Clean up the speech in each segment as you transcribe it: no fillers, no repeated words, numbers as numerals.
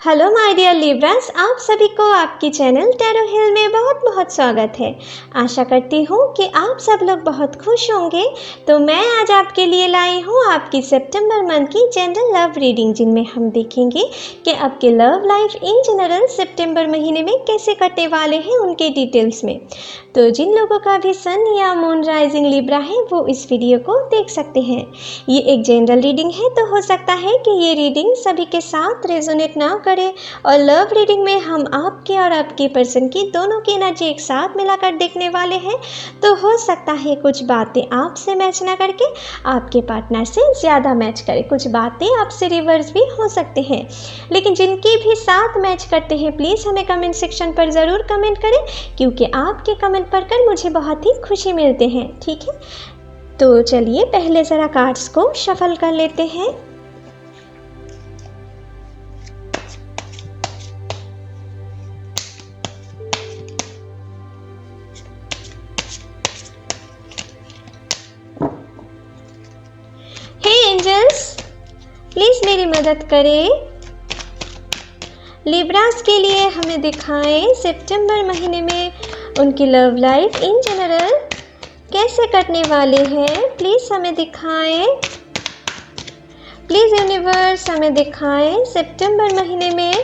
Hello my dear Libras, आप सभी को आपकी चैनल टैरो हिल में बहुत बहुत स्वागत है। आशा करती हूँ कि आप सब लोग बहुत खुश होंगे। तो मैं आज आपके लिए लाई हूँ आपकी सितंबर मंथ की जनरल लव रीडिंग, जिनमें हम देखेंगे कि आपके लव लाइफ इन जनरल सितंबर महीने में कैसे कटने वाले हैं उनके डिटेल्स में। तो जिन लोगों का भी सन या मून राइजिंग लिब्रा है वो इस वीडियो को देख सकते हैं। ये एक जनरल रीडिंग है, तो हो सकता है कि ये रीडिंग सभी के साथ रेजोनेट ना करे, और लव रीडिंग में हम आपके और आपके पर्सन की दोनों की एनर्जी एक साथ मिलाकर देखने वाले हैं। तो हो सकता है कुछ बातें आपसे मैच ना करके आपके पार्टनर से ज़्यादा मैच करे, कुछ बातें आपसे रिवर्स भी हो सकते हैं। लेकिन जिनकी भी साथ मैच करते हैं प्लीज़ हमें कमेंट सेक्शन पर ज़रूर कमेंट करें, क्योंकि आपके कमेंट पढ़कर मुझे बहुत ही खुशी मिलते हैं। ठीक है, तो चलिए पहले ज़रा कार्ड्स को शफल कर लेते हैं। हे एंजल्स, प्लीज़ मेरी मदद करें। लिब्रास के लिए हमें दिखाएं सितंबर महीने में उनकी लव लाइफ इन जनरल कैसे कटने वाले हैं। प्लीज़ हमें दिखाएं, प्लीज़ यूनिवर्स हमें दिखाएं सितंबर महीने में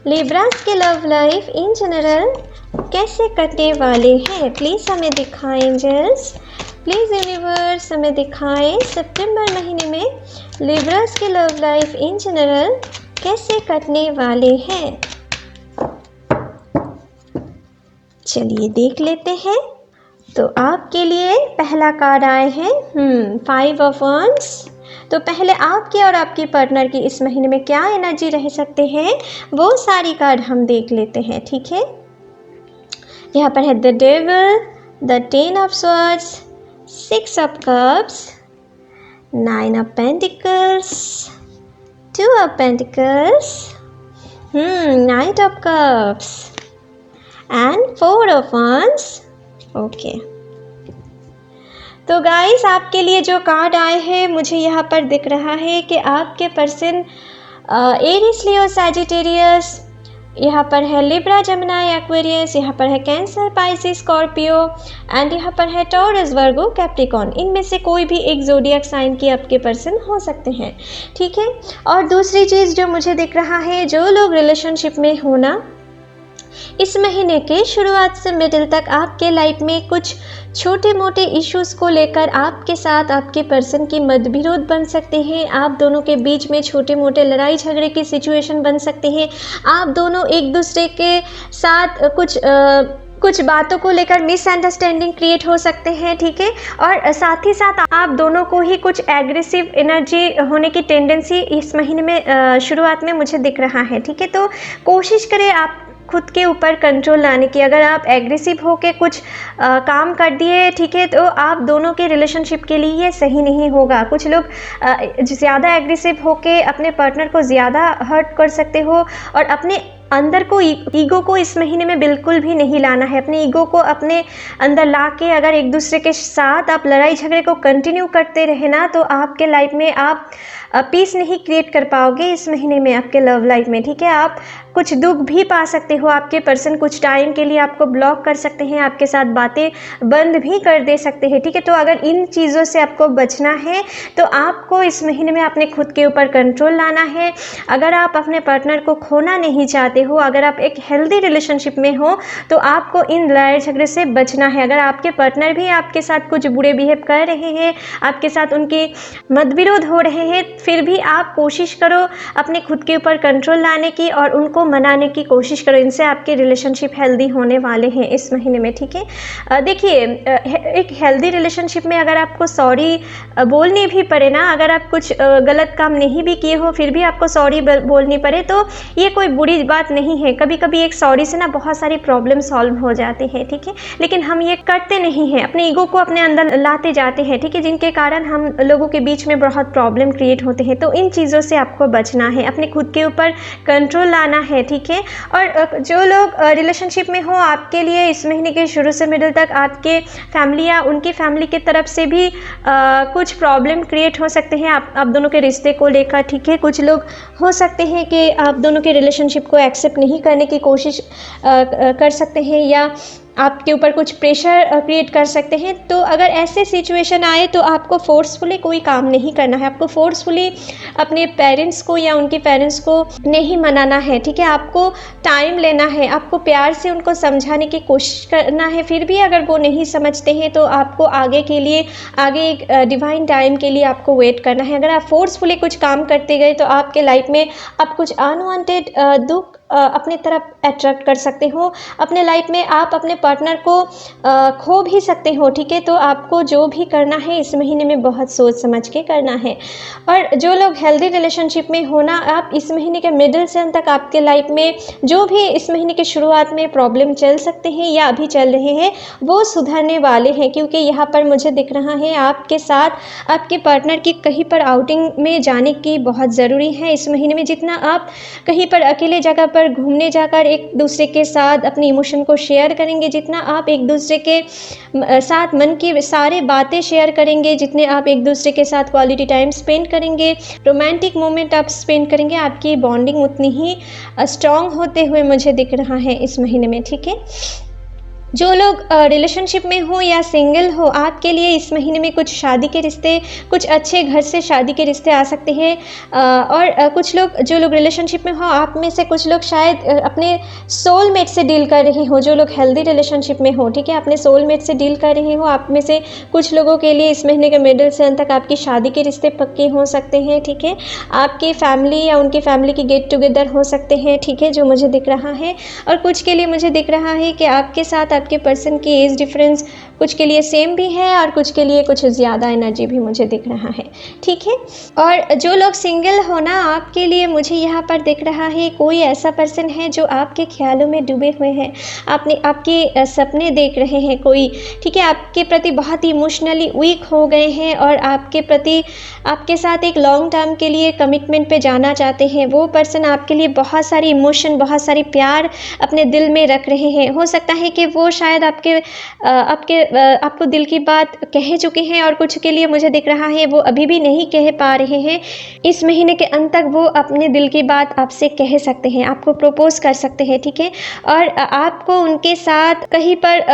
लिब्रास के लव लाइफ इन जनरल कैसे कटने वाले हैं। प्लीज़ हमें दिखाएं एंजल्स, प्लीज़ यूनिवर्स हमें दिखाएं सितंबर महीने में लिब्रास के लव लाइफ इन जनरल कैसे कटने वाले हैं। चलिए देख लेते हैं। तो आपके लिए पहला कार्ड आए हैं 5 ऑफ वंड्स। तो पहले आपके और आपकी पार्टनर की इस महीने में क्या एनर्जी रह सकते हैं वो सारी कार्ड हम देख लेते हैं। ठीक है, यहाँ पर है the devil, the 10 of swords, 6 of cups, 9 of pentacles, 2 of pentacles, night of cups and 4 of wands. Okay, तो गाइस आपके लिए जो कार्ड आए हैं मुझे यहाँ पर दिख रहा है कि आपके पर्सन एरीज, लियो, सैजिटेरियस, यहाँ पर है लिब्रा, जमुनाई, एक्वेरियस, यहाँ पर है कैंसर, पाइसिस, स्कॉर्पियो एंड यहाँ पर है टॉरस, वर्गो, कैप्रिकॉर्न। इनमें से कोई भी एक ज़ोडिएक साइन के आपके पर्सन हो सकते हैं। ठीक है, और दूसरी चीज़ जो मुझे दिख रहा है, जो लोग रिलेशनशिप में होना इस महीने के शुरुआत से मिडिल तक आपके लाइफ में कुछ छोटे मोटे इश्यूज़ को लेकर आपके साथ आपके पर्सन की मतविरोध बन सकते हैं। आप दोनों के बीच में छोटे मोटे लड़ाई झगड़े की सिचुएशन बन सकते हैं। आप दोनों एक दूसरे के साथ कुछ बातों को लेकर मिसअंडरस्टैंडिंग क्रिएट हो सकते हैं। ठीक है, और साथ ही साथ आप दोनों को ही कुछ एग्रेसिव एनर्जी होने की टेंडेंसी इस महीने में शुरुआत में मुझे दिख रहा है। ठीक है, तो कोशिश करें आप खुद के ऊपर कंट्रोल लाने की। अगर आप एग्रेसिव होके कुछ काम कर दिए, ठीक है, तो आप दोनों के रिलेशनशिप के लिए ये सही नहीं होगा। कुछ लोग ज़्यादा एग्रेसिव होके अपने पार्टनर को ज़्यादा हर्ट कर सकते हो, और अपने अंदर को ईगो को इस महीने में बिल्कुल भी नहीं लाना है। अपने ईगो को अपने अंदर ला के अगर एक दूसरे के साथ आप लड़ाई झगड़े को कंटिन्यू करते रहे ना, तो आपके लाइफ में आप पीस नहीं क्रिएट कर पाओगे इस महीने में आपके लव लाइफ में। ठीक है, आप कुछ दुख भी पा सकते हो। आपके पर्सन कुछ टाइम के लिए आपको ब्लॉक कर सकते हैं, आपके साथ बातें बंद भी कर दे सकते हैं। ठीक है, तो अगर इन चीज़ों से आपको बचना है तो आपको इस महीने में अपने खुद के ऊपर कंट्रोल लाना है। अगर आप अपने पार्टनर को खोना नहीं चाहते हो, अगर आप एक हेल्दी रिलेशनशिप में हो, तो आपको इन लड़ाई झगड़े से बचना है। अगर आपके पार्टनर भी आपके साथ कुछ बुरे बिहेव कर रहे हैं, आपके साथ उनके मतविरोध हो रहे हैं, फिर भी आप कोशिश करो अपने खुद के ऊपर कंट्रोल लाने की और उनको मनाने की कोशिश करो। इनसे आपके रिलेशनशिप हेल्दी होने वाले हैं इस महीने में। ठीक है, देखिए एक हेल्दी रिलेशनशिप में अगर आपको सॉरी बोलनी भी पड़े ना, अगर आप कुछ गलत काम नहीं भी किए हो फिर भी आपको सॉरी बोलनी पड़े, तो ये कोई बुरी बात नहीं है। कभी कभी एक सॉरी से ना बहुत सारी प्रॉब्लम सॉल्व हो जाती है। ठीक है, लेकिन हम ये करते नहीं हैं, अपने ईगो को अपने अंदर लाते जाते हैं। ठीक है, जिनके कारण हम लोगों के बीच में बहुत प्रॉब्लम क्रिएट होते हैं। तो इन चीज़ों से आपको बचना है, अपने खुद के ऊपर कंट्रोल लाना है। है, ठीक है। और जो लोग रिलेशनशिप में हो, आपके लिए इस महीने के शुरू से मिडिल तक आपके फैमिली या उनकी फैमिली की तरफ से भी कुछ प्रॉब्लम क्रिएट हो सकते हैं आप दोनों के रिश्ते को लेकर, ठीक है। कुछ लोग हो सकते हैं कि आप दोनों के रिलेशनशिप को एक्सेप्ट नहीं करने की कोशिश कर सकते हैं या आपके ऊपर कुछ प्रेशर क्रिएट कर सकते हैं। तो अगर ऐसे सिचुएशन आए तो आपको फोर्सफुली कोई काम नहीं करना है, आपको फोर्सफुली अपने पेरेंट्स को या उनके पेरेंट्स को नहीं मनाना है, ठीक है। आपको टाइम लेना है, आपको प्यार से उनको समझाने की कोशिश करना है। फिर भी अगर वो नहीं समझते हैं तो आपको आगे एक डिवाइन टाइम के लिए आपको वेट करना है। अगर आप फोर्सफुली कुछ काम करते गए तो आपके लाइफ में आप कुछ अनवांटेड दुख अपने तरफ अट्रैक्ट कर सकते हो। अपने लाइफ में आप अपने पार्टनर को खो भी सकते हो, ठीक है। तो आपको जो भी करना है इस महीने में बहुत सोच समझ के करना है। और जो लोग हेल्दी रिलेशनशिप में होना, आप इस महीने के मिडिल से अंत तक आपके लाइफ में जो भी इस महीने के शुरुआत में प्रॉब्लम चल सकते हैं या अभी चल रहे हैं वो सुधरने वाले हैं, क्योंकि यहाँ पर मुझे दिख रहा है आपके साथ आपके पार्टनर की कहीं पर आउटिंग में जाने की बहुत ज़रूरी है। इस महीने में जितना आप कहीं पर अकेले जगह पर घूमने जाकर एक दूसरे के साथ अपनी इमोशन को शेयर करेंगे, जितना आप एक दूसरे के साथ मन की सारे बातें शेयर करेंगे, जितने आप एक दूसरे के साथ क्वालिटी टाइम स्पेंड करेंगे, रोमांटिक मोमेंट आप स्पेंड करेंगे, आपकी बॉन्डिंग उतनी ही स्ट्रॉन्ग होते हुए मुझे दिख रहा है इस महीने में, ठीक है। जो लोग रिलेशनशिप में हो या सिंगल हो, आपके लिए इस महीने में कुछ शादी के रिश्ते, कुछ अच्छे घर से शादी के रिश्ते आ सकते हैं। और कुछ लोग जो लोग रिलेशनशिप में हो, आप में से कुछ लोग शायद अपने सोलमेट से डील कर रहे हो। जो लोग हेल्दी रिलेशनशिप में हो, ठीक है, अपने सोलमेट से डील कर रहे हो। आप में से कुछ लोगों के लिए इस महीने के मिडिल से अंत तक आपकी शादी के रिश्ते पक्के हो सकते हैं, ठीक है। आपकी फैमिली या उनकी फैमिली की गेट टुगेदर हो सकते हैं, ठीक है, जो मुझे दिख रहा है। और कुछ के लिए मुझे दिख रहा है कि आपके साथ आपके पर्सन की एज डिफरेंस कुछ के लिए सेम भी है और कुछ के लिए कुछ ज़्यादा एनर्जी भी मुझे दिख रहा है, ठीक है। और जो लोग सिंगल हो ना, आपके लिए मुझे यहाँ पर दिख रहा है कोई ऐसा पर्सन है जो आपके ख्यालों में डूबे हुए हैं, आपके सपने देख रहे हैं कोई, ठीक है, आपके प्रति बहुत ही इमोशनली वीक हो गए हैं और आपके प्रति आपके साथ एक लॉन्ग टर्म के लिए कमिटमेंट पे जाना चाहते हैं। वो पर्सन आपके लिए बहुत सारी इमोशन, बहुत सारी प्यार अपने दिल में रख रहे हैं। हो सकता है कि वो शायद आपको दिल की बात कह चुके हैं और कुछ के लिए मुझे दिख रहा है वो अभी भी नहीं कह पा रहे हैं। इस महीने के अंत तक वो अपने दिल की बात आपसे कह सकते हैं, आपको प्रपोज कर सकते हैं, ठीक है। और आपको उनके साथ कहीं पर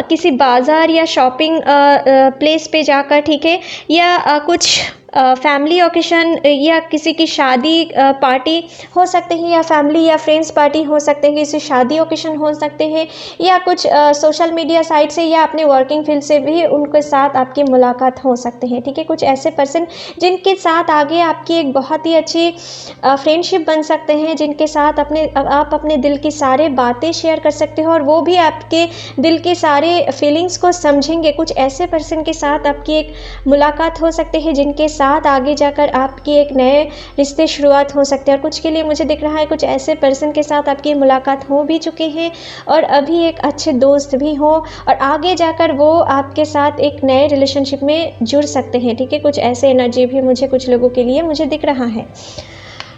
किसी बाज़ार या शॉपिंग प्लेस पे जाकर, ठीक है, या कुछ फैमिली ओकेशन या किसी की शादी पार्टी हो सकते हैं, या फैमिली या फ्रेंड्स पार्टी हो सकते हैं, किसी शादी ओकेशन हो सकते हैं, या कुछ सोशल मीडिया साइट से या अपने वर्किंग फील्ड से भी उनके साथ आपकी मुलाकात हो सकते हैं, ठीक है। कुछ ऐसे पर्सन जिनके साथ आगे आपकी एक बहुत ही अच्छी फ्रेंडशिप बन सकते हैं, जिनके साथ आप अपने दिल की सारे बातें शेयर कर सकते हो और वो भी आपके दिल के सारे फीलिंग्स को समझेंगे। कुछ ऐसे पर्सन के साथ आपकी एक मुलाकात हो सकते हैं जिनके साथ आगे जाकर आपकी एक नए रिश्ते शुरुआत हो सकते हैं। और कुछ के लिए मुझे दिख रहा है कुछ ऐसे पर्सन के साथ आपकी मुलाकात हो भी चुके हैं और अभी एक अच्छे दोस्त भी हो और आगे जाकर वो आपके साथ एक नए रिलेशनशिप में जुड़ सकते हैं, ठीक है। कुछ ऐसे एनर्जी भी मुझे कुछ लोगों के लिए मुझे दिख रहा है,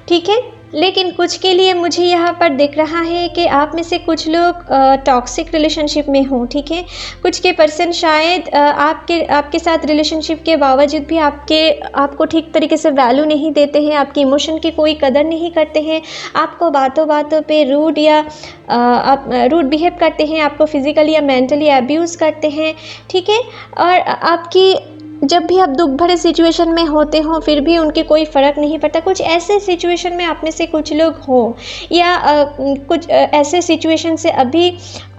ठीक है। लेकिन कुछ के लिए मुझे यहाँ पर दिख रहा है कि आप में से कुछ लोग टॉक्सिक रिलेशनशिप में हो, ठीक है। कुछ के पर्सन शायद आपके साथ रिलेशनशिप के बावजूद भी आपको ठीक तरीके से वैल्यू नहीं देते हैं, आपकी इमोशन की कोई कदर नहीं करते हैं, आपको बातों बातों पे रूड बिहेव करते हैं, आपको फिज़िकली या मेंटली अब्यूज़ करते हैं, ठीक है। और आपकी जब भी आप दुख भरे सिचुएशन में होते हो फिर भी उनके कोई फ़र्क नहीं पड़ता। कुछ ऐसे सिचुएशन में आप में से कुछ लोग हो या कुछ ऐसे सिचुएशन से अभी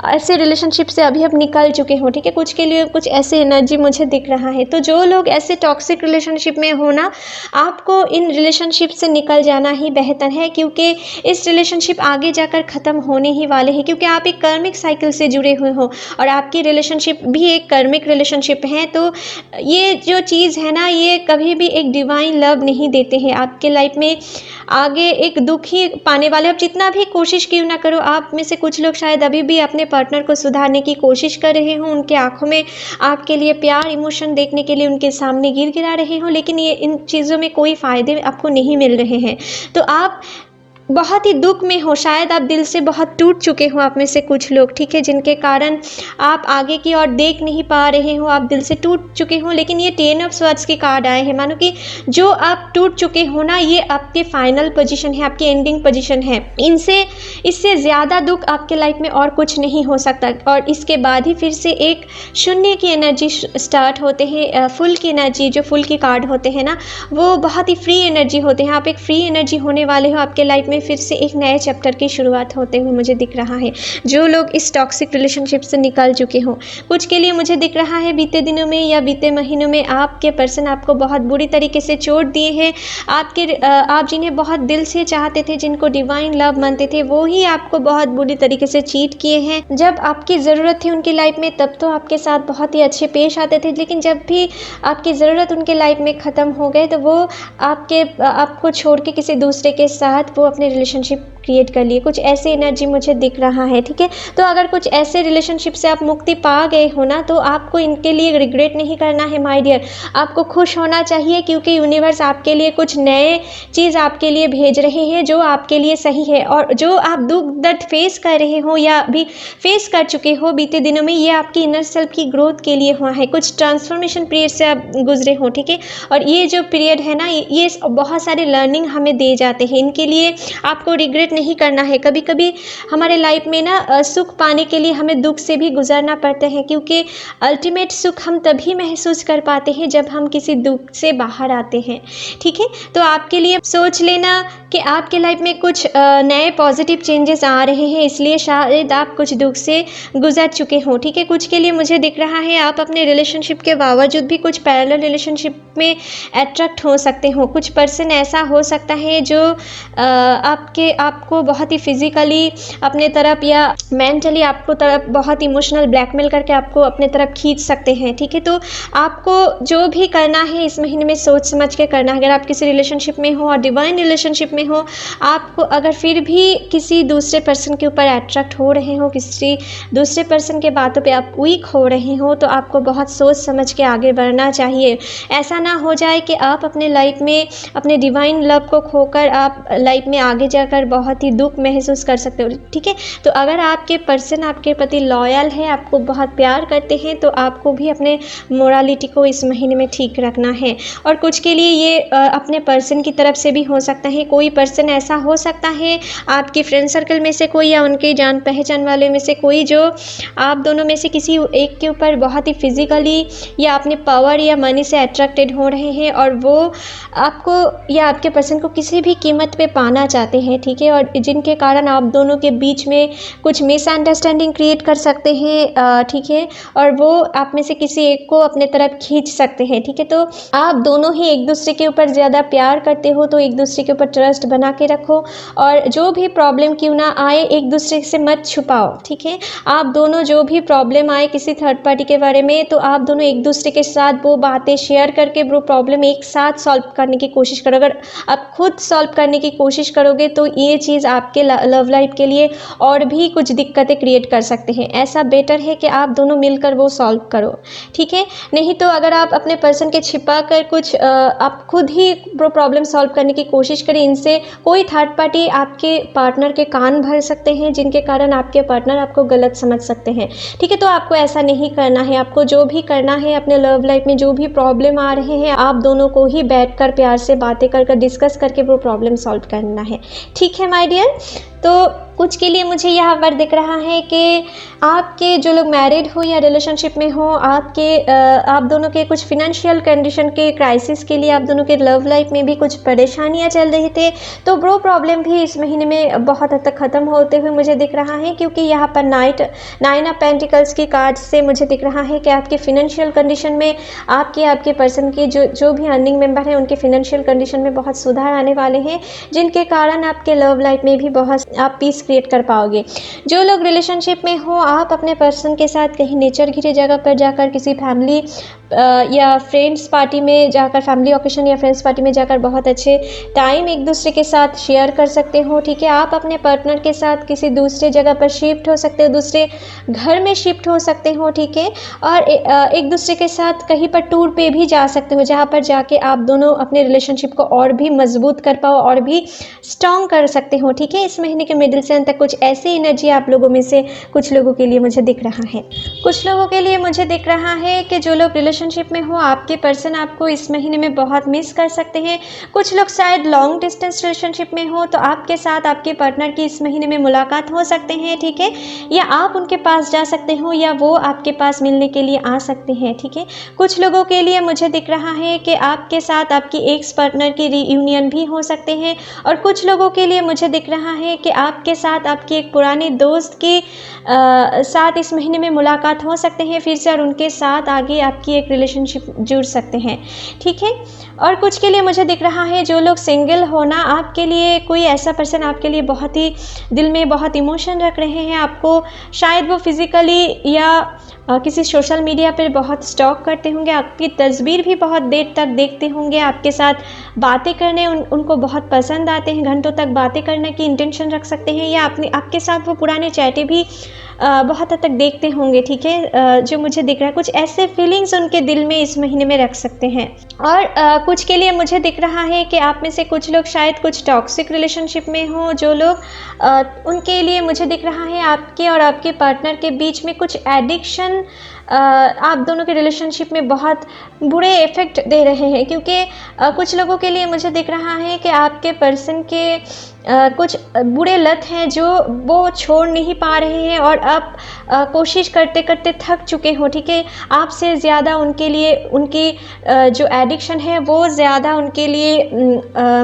ऐसे रिलेशनशिप से अभी आप निकल चुके हो, ठीक है। कुछ के लिए कुछ ऐसे एनर्जी मुझे दिख रहा है। तो जो लोग ऐसे टॉक्सिक रिलेशनशिप में हो ना, आपको इन रिलेशनशिप से निकल जाना ही बेहतर है, क्योंकि इस रिलेशनशिप आगे जाकर ख़त्म होने ही वाले हैं, क्योंकि आप एक कर्मिक साइकिल से जुड़े हुए हो और आपकी रिलेशनशिप भी एक कर्मिक रिलेशनशिप है। तो ये जो चीज़ है ना, ये कभी भी एक डिवाइन लव नहीं देते हैं। आपके लाइफ में आगे एक दुख ही पाने वाले। आप जितना भी कोशिश क्यों ना करो, आप में से कुछ लोग शायद अभी भी अपने पार्टनर को सुधारने की कोशिश कर रहे हो, उनके आंखों में आपके लिए प्यार इमोशन देखने के लिए उनके सामने गिरा रहे हो, लेकिन ये इन चीज़ों में कोई फ़ायदे आपको नहीं मिल रहे हैं। तो आप बहुत ही दुख में हो, शायद आप दिल से बहुत टूट चुके हो आप में से कुछ लोग, ठीक है, जिनके कारण आप आगे की ओर देख नहीं पा रहे हो, आप दिल से टूट चुके हो। लेकिन ये 10 ऑफ स्वॉर्ड्स के कार्ड आए हैं, मानो कि जो आप टूट चुके हो ना, ये आपके फाइनल पोजीशन है, आपकी एंडिंग पोजीशन है। इससे ज़्यादा दुख आपके लाइफ में और कुछ नहीं हो सकता। और इसके बाद ही फिर से एक शून्य की एनर्जी स्टार्ट होते हैं। फुल की एनर्जी, जो फुल के कार्ड होते हैं ना, वो बहुत ही फ्री एनर्जी होते हैं। आप एक फ्री एनर्जी होने वाले हो, आपके लाइफ में फिर से एक नए चैप्टर की शुरुआत होते हुए मुझे दिख रहा है। जो लोग इस टॉक्सिक रिलेशनशिप से निकल चुके हो, कुछ के लिए मुझे दिख रहा है बीते दिनों में या बीते महीनों में आपके पर्सन आपको बहुत बुरी तरीके से चोट दिए हैं। आप जिन्हें बहुत दिल से चाहते थे, जिनको डिवाइन लव मानते थे, वो ही आपको बहुत बुरी तरीके से चीट किए हैं। जब आपकी ज़रूरत थी उनकी लाइफ में, तब तो आपके साथ बहुत ही अच्छे पेश आते थे, लेकिन जब भी आपकी ज़रूरत उनके लाइफ में ख़त्म हो गए, तो वो आपको छोड़ के किसी दूसरे के साथ वो अपने रिलेशनशिप क्रिएट कर लिए। कुछ ऐसी एनर्जी मुझे दिख रहा है, ठीक है। तो अगर कुछ ऐसे रिलेशनशिप से आप मुक्ति पा गए हो ना, तो आपको इनके लिए रिग्रेट नहीं करना है माय डियर। आपको खुश होना चाहिए, क्योंकि यूनिवर्स आपके लिए कुछ नए चीज़ आपके लिए भेज रहे हैं जो आपके लिए सही है। और जो आप दुख दर्द फेस कर रहे हो या अभी फेस कर चुके हो बीते दिनों में, ये आपकी इनर सेल्फ की ग्रोथ के लिए हुआ है। कुछ ट्रांसफॉर्मेशन पीरियड से आप गुजरे हो, ठीक है। और ये जो पीरियड है ना, ये बहुत सारे लर्निंग हमें दे जाते हैं। इनके लिए आपको रिग्रेट नहीं करना है। कभी कभी हमारे लाइफ में ना सुख पाने के लिए हमें दुख से भी गुजरना पड़ता है, क्योंकि अल्टीमेट सुख हम तभी महसूस कर पाते हैं जब हम किसी दुख से बाहर आते हैं, ठीक है। तो आपके लिए सोच लेना कि आपके लाइफ में कुछ नए पॉजिटिव चेंजेस आ रहे हैं, इसलिए शायद आप कुछ दुख से गुजर चुके हो, ठीक है। कुछ के लिए मुझे दिख रहा है आप अपने रिलेशनशिप के बावजूद भी कुछ पैरेलल रिलेशनशिप में अट्रैक्ट हो सकते हो। कुछ पर्सन ऐसा हो सकता है जो आपको बहुत ही फिजिकली अपने तरफ या मेंटली आपको तरफ बहुत इमोशनल ब्लैकमेल करके आपको अपने तरफ खींच सकते हैं, ठीक है। तो आपको जो भी करना है इस महीने में सोच समझ के करना है। अगर आप किसी रिलेशनशिप में हो और डिवाइन रिलेशनशिप में हो, आपको अगर फिर भी किसी दूसरे पर्सन के ऊपर अट्रैक्ट हो रहे हो, किसी दूसरे पर्सन के बातों पे आप वीक हो रहे हो, तो आपको बहुत सोच समझ के आगे बढ़ना चाहिए। ऐसा ना हो जाए कि आप अपने लाइफ में अपने डिवाइन लव को खोकर आप लाइफ में आगे जाकर बहुत ही दुख महसूस कर सकते हो, ठीक है। तो अगर आपके पर्सन आपके प्रति लॉयल है, आपको बहुत प्यार करते हैं, तो आपको भी अपने मोरालिटी को इस महीने में ठीक रखना है। और कुछ के लिए ये अपने पर्सन की तरफ से भी हो सकता है। कोई पर्सन ऐसा हो सकता है आपके फ्रेंड सर्कल में से कोई या उनके जान पहचान वाले में से कोई, जो आप दोनों में से किसी एक के ऊपर बहुत ही फिजिकली या अपने पावर या मनी से अट्रैक्टेड हो रहे हैं, और वो आपको या आपके पर्सन को किसी भी कीमत पे पाना चाहते हैं, ठीक है। और जिनके कारण आप दोनों के बीच में कुछ मिसअंडरस्टैंडिंग क्रिएट कर सकते हैं, ठीक है। और वो आप में से किसी एक को अपने तरफ खींच सकते हैं, ठीक है। तो आप दोनों ही एक दूसरे के ऊपर ज़्यादा प्यार करते हो, तो एक दूसरे के ऊपर ट्रस्ट बना के रखो, और जो भी प्रॉब्लम क्यों ना आए एक दूसरे से मत छुपाओ, ठीक है। आप दोनों जो भी प्रॉब्लम आए किसी थर्ड पार्टी के बारे में, तो आप दोनों एक दूसरे के साथ वो बातें शेयर करके वो प्रॉब्लम एक साथ सॉल्व करने की कोशिश करो। अगर आप खुद सॉल्व करने की कोशिश करोगे, तो ये चीज़ आपके लव लाइफ के लिए और भी कुछ दिक्कतें क्रिएट कर सकते हैं। ऐसा बेटर है कि आप दोनों मिलकर वो सॉल्व करो, ठीक है। नहीं तो अगर आप अपने पर्सन के छिपा कर कुछ आप खुद ही वो प्रॉब्लम सॉल्व करने की कोशिश करें, इनसे कोई थर्ड पार्टी आपके पार्टनर के कान भर सकते हैं, जिनके कारण आपके पार्टनर आपको गलत समझ सकते हैं, ठीक है। तो आपको ऐसा नहीं करना है। आपको जो भी करना है अपने लव लाइफ में, जो भी प्रॉब्लम आ रहे हैं, आप दोनों को ही बैठकर प्यार से बातें कर डिस्कस करके वो प्रॉब्लम सॉल्व करना है, ठीक है माय डियर। तो कुछ के लिए मुझे यहाँ पर दिख रहा है कि आपके जो लोग मैरिड हो या रिलेशनशिप में हो, आप दोनों के कुछ फिनेंशियल कंडीशन के क्राइसिस के लिए आप दोनों के लव लाइफ में भी कुछ परेशानियाँ चल रही थे, तो वो प्रॉब्लम भी इस महीने में बहुत हद तक ख़त्म होते हुए मुझे दिख रहा है। क्योंकि यहाँ पर नाइन ऑफ पेंटिकल्स की कार्ड से मुझे दिख रहा है कि आपके फिनेंशियल कंडीशन में आपके पर्सन की जो भी अर्निंग मेंबर हैं, उनके फिनेंशियल कंडीशन में बहुत सुधार आने वाले हैं, जिनके कारण आपके लव लाइफ में भी बहुत आप पीस क्रिएट कर पाओगे। जो लोग रिलेशनशिप में हो, आप अपने पर्सन के साथ कहीं नेचर घिरी जगह पर जाकर, किसी फैमिली या फ्रेंड्स पार्टी में जाकर, फैमिली ओकेशन या फ्रेंड्स पार्टी में जाकर बहुत अच्छे टाइम एक दूसरे के साथ शेयर कर सकते हो, ठीक है। आप अपने पार्टनर के साथ किसी दूसरे जगह पर शिफ्ट हो सकते हो, दूसरे घर में शिफ्ट हो सकते हो, ठीक है। और एक दूसरे के साथ कहीं पर टूर पे भी जा सकते हो, जहाँ पर जाके आप दोनों अपने रिलेशनशिप को और भी मजबूत कर पाओ और भी स्ट्रॉन्ग कर सकते हो, ठीक है। इस महीने के मिडिल से अंत तक कुछ ऐसी एनर्जी आप लोगों में से कुछ लोगों के लिए मुझे दिख रहा है। कुछ लोगों के लिए मुझे दिख रहा है कि जो लोग रिलेशनशिप में हो, आपके पर्सन आपको इस महीने में बहुत मिस कर सकते हैं। कुछ लोग शायद लॉन्ग डिस्टेंस रिलेशनशिप में हो, तो आपके साथ आपके पार्टनर की इस महीने में मुलाकात हो सकते हैं, ठीक है। या आप उनके पास जा सकते हो या वो आपके पास मिलने के लिए आ सकते हैं, ठीक है। कुछ लोगों के लिए मुझे दिख रहा है कि आपके साथ आपकी एक्स पार्टनर की रीयूनियन भी हो सकते हैं। और कुछ लोगों के लिए मुझे दिख रहा है कि आपके साथ आपकी एक पुरानी दोस्त की साथ इस महीने में मुलाकात हो सकते हैं फिर से, और उनके साथ आगे आपकी एक रिलेशनशिप जुड़ सकते हैं, ठीक है। और कुछ के लिए मुझे दिख रहा है जो लोग सिंगल हो ना, आपके लिए कोई ऐसा पर्सन आपके लिए बहुत ही दिल में बहुत इमोशन रख रहे हैं आपको, शायद वो फिज़िकली या किसी सोशल मीडिया पर बहुत स्टॉक करते होंगे, आपकी तस्वीर भी बहुत देर तक देखते होंगे, आपके साथ बातें करने उनको बहुत पसंद आते हैं, घंटों तक बातें करने की इंटेंशन रख सकते हैं, या आपके साथ वो पुराने चैटें भी बहुत हद तक देखते होंगे, ठीक है। जो मुझे दिख रहा है कुछ ऐसे फीलिंग्स उनके दिल में इस महीने में रख सकते हैं। और कुछ के लिए मुझे दिख रहा है कि आप में से कुछ लोग शायद कुछ टॉक्सिक रिलेशनशिप में हो। जो लोग उनके लिए मुझे दिख रहा है आपके और आपके पार्टनर के बीच में कुछ एडिक्शन आप दोनों के रिलेशनशिप में बहुत बुरे इफ़ेक्ट दे रहे हैं, क्योंकि कुछ लोगों के लिए मुझे दिख रहा है कि आपके पर्सन के कुछ बुरे लत हैं जो वो छोड़ नहीं पा रहे हैं, और आप कोशिश करते करते थक चुके हो, ठीक है। आपसे ज़्यादा उनके लिए उनकी जो एडिक्शन है वो ज़्यादा उनके लिए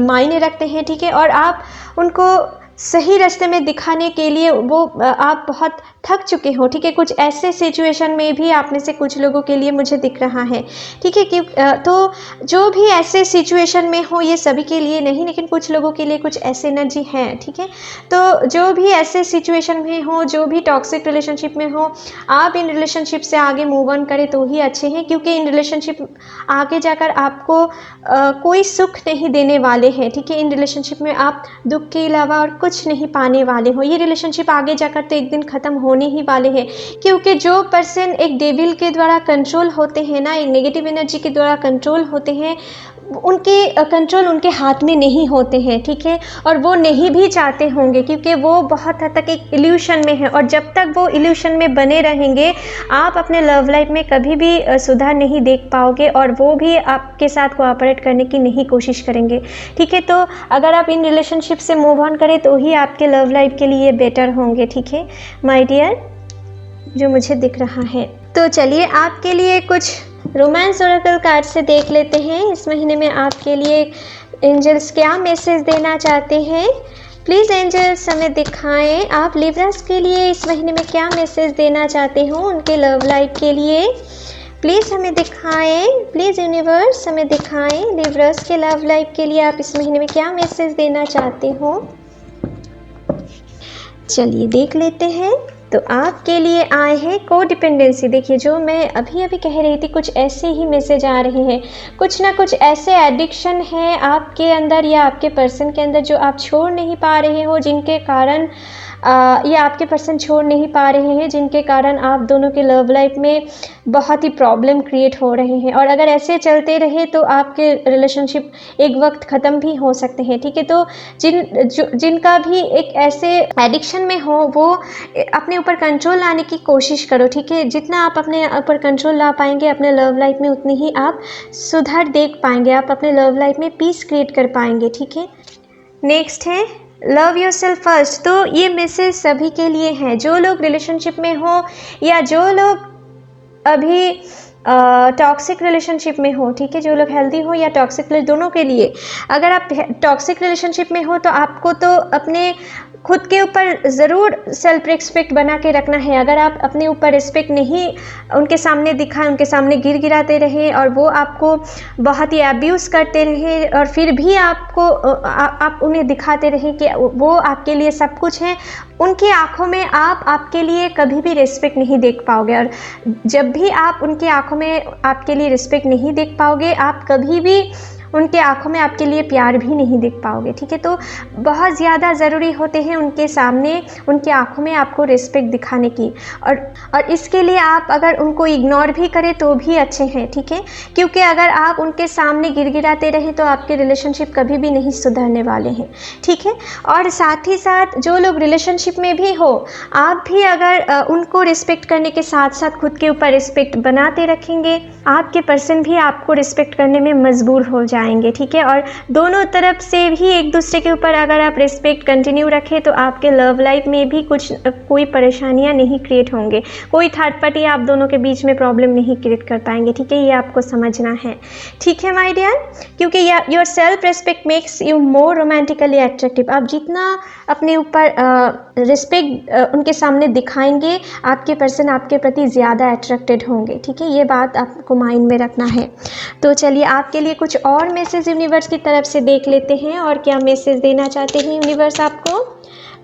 मायने रखते हैं, ठीक है। और आप उनको सही रास्ते में दिखाने के लिए आप बहुत थक चुके हो, ठीक है। कुछ ऐसे सिचुएशन में भी आप में से कुछ लोगों के लिए मुझे दिख रहा है, ठीक है। कि तो जो भी ऐसे सिचुएशन में हो, ये सभी के लिए नहीं, लेकिन कुछ लोगों के लिए कुछ ऐसे एनर्जी है, ठीक है। तो जो भी ऐसे सिचुएशन में हो, जो भी टॉक्सिक रिलेशनशिप में हो, आप इन रिलेशनशिप से आगे मूव ऑन करें तो ही अच्छे हैं, क्योंकि इन रिलेशनशिप आगे जाकर आपको कोई सुख नहीं देने वाले हैं, ठीक है। इन रिलेशनशिप में आप दुख के अलावा और कुछ नहीं पाने वाले हो। ये रिलेशनशिप आगे जाकर तो एक दिन ख़त्म होने ही वाले हैं, क्योंकि जो पर्सन एक डेविल के द्वारा कंट्रोल होते हैं ना, एक नेगेटिव एनर्जी के द्वारा कंट्रोल होते हैं, उनके कंट्रोल उनके हाथ में नहीं होते हैं, ठीक है। और वो नहीं भी चाहते होंगे, क्योंकि वो बहुत हद तक एक इल्यूशन में है, और जब तक वो इल्यूशन में बने रहेंगे आप अपने लव लाइफ में कभी भी सुधार नहीं देख पाओगे, और वो भी आपके साथ कोऑपरेट करने की नहीं कोशिश करेंगे, ठीक है। तो अगर आप इन रिलेशनशिप से मूव ऑन करें तो ही आपके लव लाइफ के लिए बेटर होंगे, ठीक है माय डियर, जो मुझे दिख रहा है। तो चलिए आपके लिए कुछ रोमांस ओरेकल कार्ड से देख लेते हैं इस महीने में आपके लिए एंजल्स क्या मैसेज देना चाहते हैं। प्लीज़ एंजल्स हमें दिखाएं आप लिब्रास के लिए इस महीने में क्या मैसेज देना चाहते हो उनके लव लाइफ के लिए। प्लीज़ हमें दिखाएं, प्लीज़ यूनिवर्स हमें दिखाएं लिब्रास के लव लाइफ के लिए आप इस महीने में क्या मैसेज देना चाहते हो। चलिए देख लेते हैं। तो आपके लिए आए हैं कोडिपेंडेंसी। देखिए जो मैं अभी अभी कह रही थी, कुछ ऐसे ही मैसेज आ रहे हैं, कुछ ना कुछ ऐसे एडिक्शन है आपके अंदर या आपके पर्सन के अंदर जो आप छोड़ नहीं पा रहे हो, जिनके कारण या आपके पर्सन छोड़ नहीं पा रहे हैं, जिनके कारण आप दोनों के लव लाइफ में बहुत ही प्रॉब्लम क्रिएट हो रहे हैं। और अगर ऐसे चलते रहे तो आपके रिलेशनशिप एक वक्त ख़त्म भी हो सकते हैं, ठीक है। तो जिनका भी एक ऐसे एडिक्शन में हो, वो अपने ऊपर कंट्रोल लाने की कोशिश करो, ठीक है। जितना आप अपने ऊपर कंट्रोल ला पाएंगे अपने लव लाइफ में, उतनी ही आप सुधार देख पाएंगे, आप अपने लव लाइफ में पीस क्रिएट कर पाएंगे, ठीक है। नेक्स्ट है लव योर सेल्फ फर्स्ट। तो ये मैसेज सभी के लिए है, जो लोग रिलेशनशिप में हो या जो लोग अभी टॉक्सिक रिलेशनशिप में हो, ठीक है। जो लोग हेल्दी हो या टॉक्सिक, दोनों के लिए। अगर आप टॉक्सिक रिलेशनशिप में हो तो आपको तो अपने खुद के ऊपर ज़रूर सेल्फ रिस्पेक्ट बना के रखना है। अगर आप अपने ऊपर रिस्पेक्ट नहीं उनके सामने दिखाएं, उनके सामने गिड़गिड़ाते रहें और वो आपको बहुत ही अब्यूज़ करते रहें और फिर भी आपको आप उन्हें दिखाते रहें कि वो आपके लिए सब कुछ है, उनकी आँखों में आप आपके लिए कभी भी रिस्पेक्ट नहीं देख पाओगे। और जब भी आप उनकी आँखों में आपके लिए रिस्पेक्ट नहीं देख पाओगे, आप कभी भी उनके आँखों में आपके लिए प्यार भी नहीं देख पाओगे। ठीक है, तो बहुत ज़्यादा ज़रूरी होते हैं उनके सामने, उनकी आँखों में आपको रिस्पेक्ट दिखाने की। और इसके लिए आप अगर उनको इग्नोर भी करें तो भी अच्छे हैं। ठीक है, क्योंकि अगर आप उनके सामने गिड़गिड़ाते रहें तो आपके रिलेशनशिप कभी भी नहीं सुधरने वाले हैं। ठीक है, और साथ ही साथ जो लोग रिलेशनशिप में भी हो, आप भी अगर उनको रिस्पेक्ट करने के साथ साथ खुद के ऊपर रिस्पेक्ट बनाते रखेंगे, आपके पर्सन भी आपको रिस्पेक्ट करने में मजबूर हो जाएंगे। ठीक है, और दोनों तरफ से भी एक दूसरे के ऊपर अगर आप रिस्पेक्ट कंटिन्यू रखें तो आपके लव लाइफ में भी कोई परेशानियां नहीं क्रिएट होंगे, कोई थर्ड पार्टी आप दोनों के बीच में प्रॉब्लम नहीं क्रिएट कर पाएंगे। ठीक है, ये आपको समझना है। ठीक है माय डियर, क्योंकि your self respect makes you more romantically attractive. आप जितना अपने ऊपर रिस्पेक्ट उनके सामने दिखाएंगे, आपके पर्सन आपके प्रति ज़्यादा अट्रैक्टेड होंगे। ठीक है, ये बात आपको माइंड में रखना है। तो चलिए आपके लिए कुछ और मैसेज यूनिवर्स की तरफ से देख लेते हैं, और क्या मैसेज देना चाहते हैं यूनिवर्स आपको।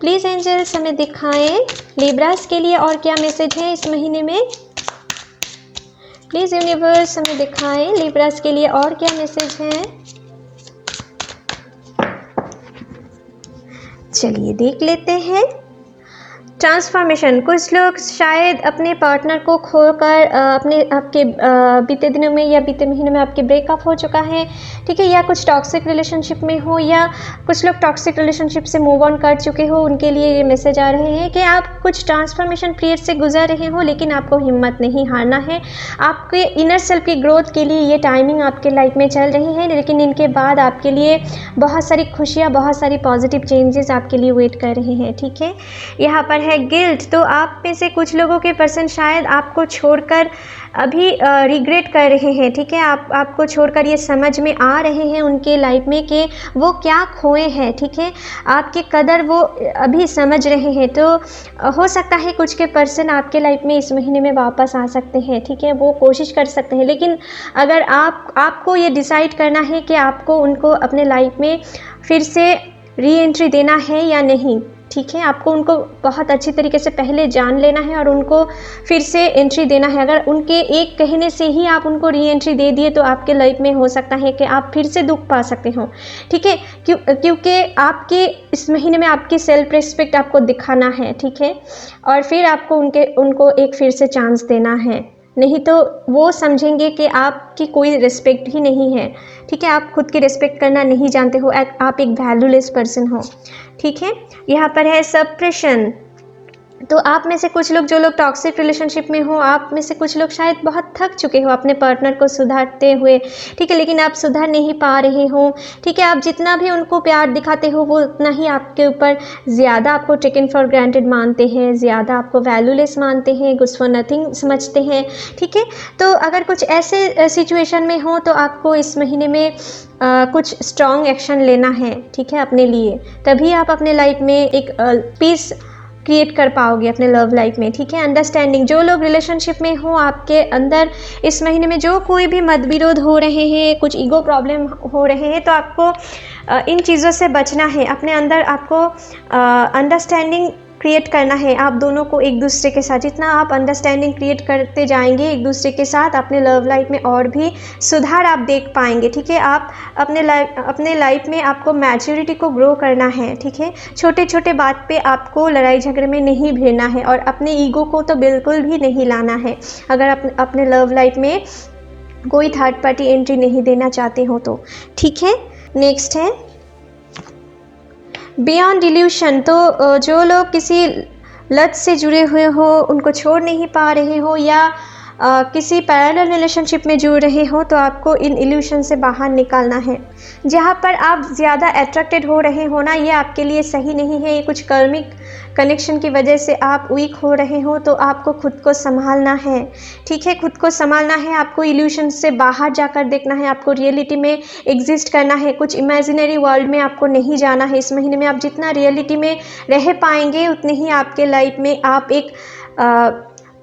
प्लीज़ एंजल्स हमें दिखाएं लिब्रास के लिए और क्या मैसेज है इस महीने में। प्लीज़ यूनिवर्स हमें दिखाएं लिब्रास के लिए और क्या मैसेज है। चलिए देख लेते हैं। ट्रांसफॉर्मेशन, कुछ लोग शायद अपने पार्टनर को खोकर आपके बीते दिनों में या बीते महीने में आपके ब्रेकअप हो चुका है। ठीक है, या कुछ टॉक्सिक रिलेशनशिप में हो, या कुछ लोग टॉक्सिक रिलेशनशिप से मूव ऑन कर चुके हो, उनके लिए ये मैसेज आ रहे हैं कि आप कुछ ट्रांसफॉर्मेशन पीरियड से गुजर रहे हो, लेकिन आपको हिम्मत नहीं हारना है। आपके इनर सेल्फ की ग्रोथ के लिए ये टाइमिंग आपके लाइफ में चल रही है, लेकिन इनके बाद आपके लिए बहुत सारी खुशियाँ, बहुत सारी पॉजिटिव चेंजेस आपके लिए वेट कर रहे हैं। ठीक है, यहाँ पर है गिल्ट। तो आप में से कुछ लोगों के पर्सन शायद आपको छोड़कर अभी रिग्रेट कर रहे हैं। ठीक है, आपको छोड़कर ये समझ में आ रहे हैं उनके लाइफ में कि वो क्या खोए हैं। ठीक है, आपकी कदर वो अभी समझ रहे हैं। तो हो सकता है कुछ के पर्सन आपके लाइफ में इस महीने में वापस आ सकते हैं। ठीक है, वो कोशिश कर सकते हैं, लेकिन अगर आपको ये डिसाइड करना है कि आपको उनको अपने लाइफ में फिर से री एंट्री देना है या नहीं। ठीक है, आपको उनको बहुत अच्छी तरीके से पहले जान लेना है और उनको फिर से एंट्री देना है। अगर उनके एक कहने से ही आप उनको री एंट्री दे दिए तो आपके लाइफ में हो सकता है कि आप फिर से दुख पा सकते हो। ठीक है, क्योंकि आपके इस महीने में आपकी सेल्फ रिस्पेक्ट आपको दिखाना है। ठीक है, और फिर आपको उनको एक फिर से चांस देना है, नहीं तो वो समझेंगे कि आपकी कोई रिस्पेक्ट ही नहीं है। ठीक है, आप खुद की रिस्पेक्ट करना नहीं जानते हो, आप एक वैल्यूलेस पर्सन हो। ठीक है, यहाँ पर है सप्रेशन। तो आप में से कुछ लोग, जो लोग टॉक्सिक रिलेशनशिप में हो, आप में से कुछ लोग शायद बहुत थक चुके हो अपने पार्टनर को सुधारते हुए। ठीक है, लेकिन आप सुधार नहीं पा रहे हो। ठीक है, आप जितना भी उनको प्यार दिखाते हो वो उतना ही आपके ऊपर ज़्यादा आपको टेकन फॉर ग्रांटेड मानते हैं, ज़्यादा आपको वैल्यूलेस मानते हैं, गुड फॉर नथिंग समझते हैं। ठीक है, तो अगर कुछ ऐसे सिचुएशन में हो तो आपको इस महीने में कुछ स्ट्रॉन्ग एक्शन लेना है। ठीक है, अपने लिए, तभी आप अपने लाइफ में एक पीस क्रिएट कर पाओगे अपने लव लाइफ में। ठीक है, अंडरस्टैंडिंग, जो लोग रिलेशनशिप में हो, आपके अंदर इस महीने में जो कोई भी मतविरोध हो रहे हैं, कुछ ईगो प्रॉब्लम हो रहे हैं, तो आपको इन चीज़ों से बचना है। अपने अंदर आपको अंडरस्टैंडिंग क्रिएट करना है। आप दोनों को एक दूसरे के साथ, जितना आप अंडरस्टैंडिंग क्रिएट करते जाएंगे एक दूसरे के साथ, अपने लव लाइफ में और भी सुधार आप देख पाएंगे। ठीक है, आप अपने लाइफ में आपको मैच्योरिटी को ग्रो करना है। ठीक है, छोटे छोटे बात पे आपको लड़ाई झगड़े में नहीं भिड़ना है, और अपने ईगो को तो बिल्कुल भी नहीं लाना है। अगर अपने लव लाइफ में कोई थर्ड पार्टी एंट्री नहीं देना चाहते हो तो। ठीक है, नेक्स्ट है बियॉन्ड डिल्यूशन। तो जो लोग किसी लत से जुड़े हुए हो, उनको छोड़ नहीं पा रहे हो, या किसी पैरेलल रिलेशनशिप में जुड़ रहे हो तो आपको इन इल्यूशन से बाहर निकालना है। जहाँ पर आप ज़्यादा अट्रैक्टेड हो रहे हो ना, ये आपके लिए सही नहीं है। ये कुछ कर्मिक कनेक्शन की वजह से आप वीक हो रहे हो, तो आपको खुद को संभालना है, ठीक है। खुद को संभालना है, आपको इल्यूशन से बाहर जाकर देखना है, आपको रियलिटी में एग्जिस्ट करना है। कुछ इमेजिनरी वर्ल्ड में आपको नहीं जाना है। इस महीने में आप जितना रियलिटी में रह पाएंगे उतने ही आपके लाइफ में आप एक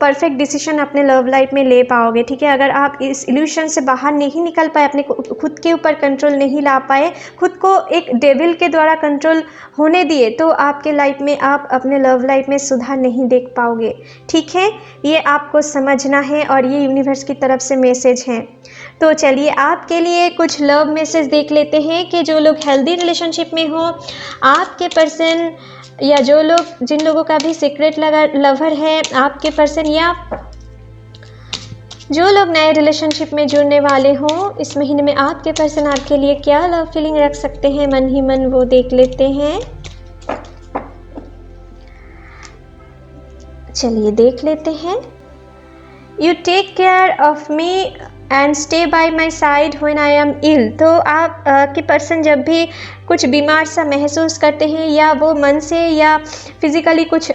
परफेक्ट डिसीजन अपने लव लाइफ में ले पाओगे, ठीक है। अगर आप इस इल्यूशन से बाहर नहीं निकल पाए, अपने खुद के ऊपर कंट्रोल नहीं ला पाए, खुद को एक डेविल के द्वारा कंट्रोल होने दिए, तो आपके लाइफ में आप अपने लव लाइफ में सुधार नहीं देख पाओगे, ठीक है। ये आपको समझना है और ये यूनिवर्स की तरफ से मैसेज है। तो चलिए आपके लिए कुछ लव मैसेज देख लेते हैं कि जो लोग हेल्दी रिलेशनशिप में हो, आपके पर्सन या जो लोग जिन लोगों का भी सीक्रेट लवर है आपके पर्सन, या जो लोग नए रिलेशनशिप में जुड़ने वाले हों, इस महीने में आपके पर्सन आपके लिए क्या लव फीलिंग रख सकते हैं मन ही मन, वो देख लेते हैं। चलिए देख लेते हैं। You take care of me and stay by my side when I am ill. तो आप के पर्सन जब भी कुछ बीमार सा महसूस करते हैं, या वो मन से या फिज़िकली कुछ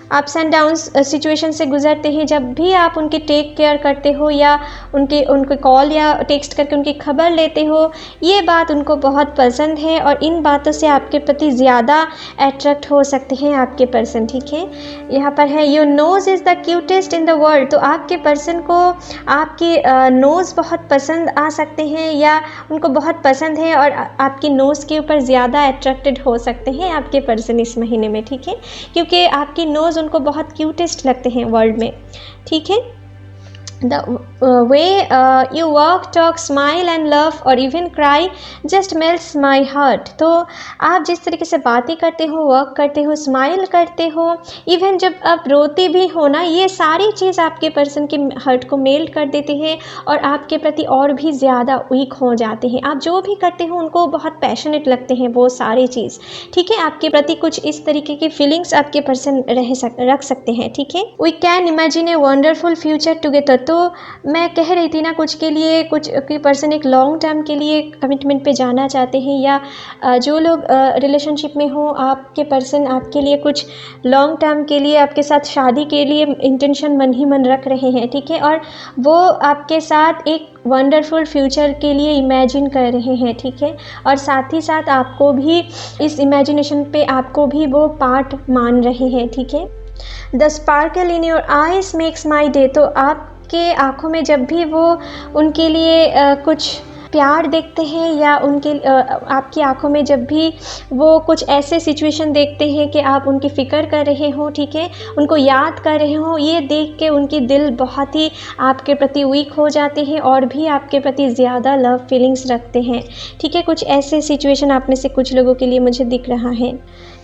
अप्स एंड डाउन्स सिचुएशन से गुजरते हैं, जब भी आप उनकी टेक केयर करते हो या उनके कॉल या टेक्स्ट करके उनकी खबर लेते हो, ये बात उनको बहुत पसंद है और इन बातों से आपके प्रति ज़्यादा अट्रैक्ट हो सकते हैं आपके पर्सन, ठीक है। यहाँ पर है your nose is the cutest in the world. तो आपके पर्सन को आपकी नोज़ बहुत पसंद आ सकते हैं या उनको बहुत पसंद है और आपकी नोज़ के ऊपर ज़्यादा अट्रैक्टेड हो सकते हैं आपके पर्सन इस महीने में, ठीक है, क्योंकि आपकी नोज़ उनको बहुत क्यूटेस्ट लगते हैं वर्ल्ड में, ठीक है। The way you walk, talk, smile and love or even cry just melts my heart। तो आप जिस तरीके से बातें करते हो, वर्क करते हो, स्माइल करते हो, इवन जब आप रोते भी हो ना, ये सारी चीज़ आपके पर्सन के हर्ट को मेल्ट कर देते हैं और आपके प्रति और भी ज़्यादा वीक हो जाते हैं। आप जो भी करते हो उनको बहुत पैशनेट लगते हैं वो सारी चीज़, ठीक है। आपके प्रति कुछ इस तरीके की फीलिंग्स आपके पर्सन रख सकते हैं, ठीक है। We can imagine a wonderful future together. तो मैं कह रही थी ना, कुछ के लिए कुछ पर्सन एक लॉन्ग टर्म के लिए कमिटमेंट पे जाना चाहते हैं, या जो लोग रिलेशनशिप में हो, आपके पर्सन आपके लिए कुछ लॉन्ग टर्म के लिए आपके साथ शादी के लिए इंटेंशन मन ही मन रख रहे हैं, ठीक है, और वो आपके साथ एक वंडरफुल फ्यूचर के लिए इमेजिन कर रहे हैं, ठीक है, और साथ ही साथ आपको भी इस इमेजिनेशन पे आपको भी वो पार्ट मान रहे हैं, ठीक है। The sparkle in your eyes makes my day. तो आपके आँखों में जब भी वो उनके लिए कुछ प्यार देखते हैं या उनके आपकी आंखों में जब भी वो कुछ ऐसे सिचुएशन देखते हैं कि आप उनकी फ़िक्र कर रहे हो, ठीक है, उनको याद कर रहे हो, ये देख के उनकी दिल बहुत ही आपके प्रति वीक हो जाते हैं और भी आपके प्रति ज़्यादा लव फीलिंग्स रखते हैं, ठीक है। कुछ ऐसे सिचुएशन आप में से कुछ लोगों के लिए मुझे दिख रहा है।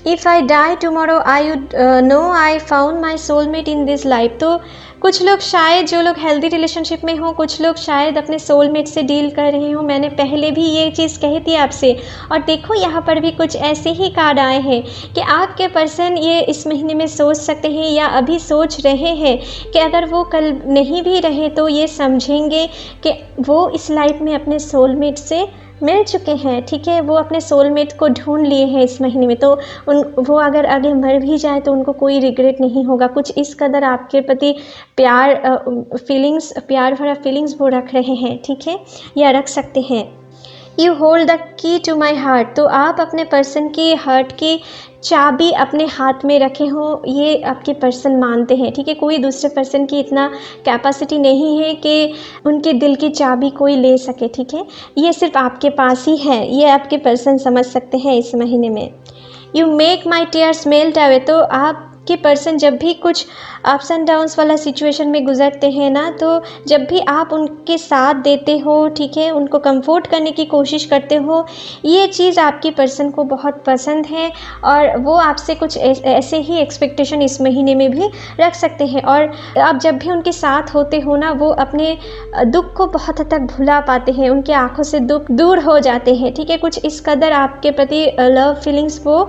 If I die tomorrow I would know I found my soulmate in this life. तो कुछ लोग शायद, जो लोग हेल्दी रिलेशनशिप में हो, कुछ लोग शायद अपने सोलमेट से डील कर रहे हो। मैंने पहले भी ये चीज़ कही थी आपसे, और देखो यहाँ पर भी कुछ ऐसे ही कार्ड आए हैं कि आपके पर्सन ये इस महीने में सोच सकते हैं या अभी सोच रहे हैं कि अगर वो कल नहीं भी रहे तो ये समझेंगे कि वो इस लाइफ में अपने सोलमेट से मिल चुके हैं, ठीक है, वो अपने सोलमेट को ढूंढ लिए हैं इस महीने में। तो वो अगर आगे मर भी जाए तो उनको कोई रिग्रेट नहीं होगा। कुछ इस कदर आपके प्रति प्यार भरा फीलिंग्स वो रख रहे हैं, ठीक है, या रख सकते हैं। You hold the key to my heart. तो आप अपने पर्सन की हार्ट की चाबी अपने हाथ में रखे हो, ये आपके पर्सन मानते हैं, ठीक है। कोई दूसरे पर्सन की इतना कैपेसिटी नहीं है कि उनके दिल की चाबी कोई ले सके, ठीक है, ये सिर्फ आपके पास ही है, ये आपके पर्सन समझ सकते हैं इस महीने में। You make my tears melt away. तो आप कि पर्सन जब भी कुछ अप्स एंड डाउन्स वाला सिचुएशन में गुजरते हैं ना, तो जब भी आप उनके साथ देते हो, ठीक है, उनको कंफर्ट करने की कोशिश करते हो, ये चीज़ आपकी पर्सन को बहुत पसंद है और वो आपसे कुछ ऐसे ही एक्सपेक्टेशन इस महीने में भी रख सकते हैं। और आप जब भी उनके साथ होते हो ना, वो अपने दुख को बहुत हद तक भुला पाते हैं, उनके आँखों से दुख दूर हो जाते हैं, ठीक है। कुछ इस कदर आपके प्रति लव फीलिंग्स वो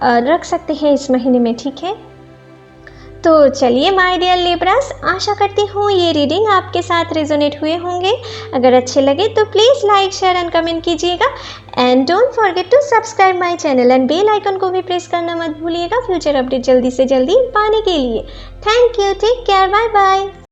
रख सकते हैं इस महीने में, ठीक है। तो चलिए माय डियर लिब्रास, आशा करती हूँ ये रीडिंग आपके साथ रेजोनेट हुए होंगे। अगर अच्छे लगे तो please like share and comment कीजिएगा and don't forget to subscribe my channel and bell icon को भी प्रेस करना मत भूलिएगा फ्यूचर अपडेट जल्दी से जल्दी पाने के लिए। Thank you, take care, bye bye.